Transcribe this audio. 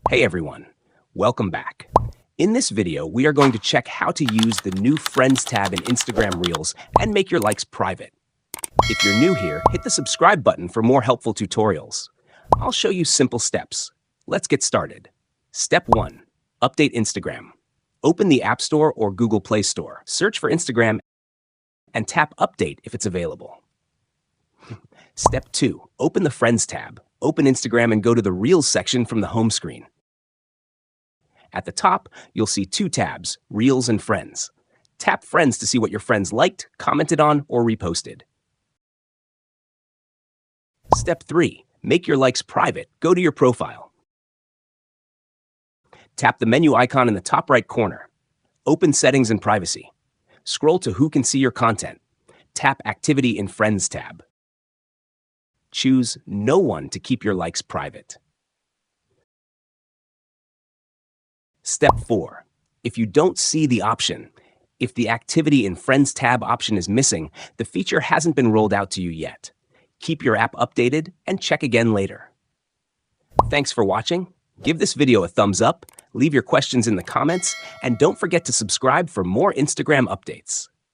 Hey everyone, welcome back. In this video, we are going to check how to use the new Friends tab in Instagram Reels and make your likes private. If you're new here, hit the subscribe button for more helpful tutorials. I'll show you simple steps. Let's get started. Step 1. Update Instagram. Open the App Store or Google Play Store. Search for Instagram and tap Update if it's available. Step 2. Open the Friends tab. Open Instagram and go to the Reels section from the home screen. At the top, you'll see two tabs, Reels and Friends. Tap Friends to see what your friends liked, commented on, or reposted. Step 3. Make your likes private. Go to your profile. Tap the menu icon in the top right corner. Open Settings and Privacy. Scroll to Who can see your content. Tap Activity in Friends tab. Choose No one to keep your likes private. Step 4. If you don't see the option, if the Activity in Friends tab option is missing, the feature hasn't been rolled out to you yet. Keep your app updated and check again later. Thanks for watching. Give this video a thumbs up, leave your questions in the comments, and don't forget to subscribe for more Instagram updates.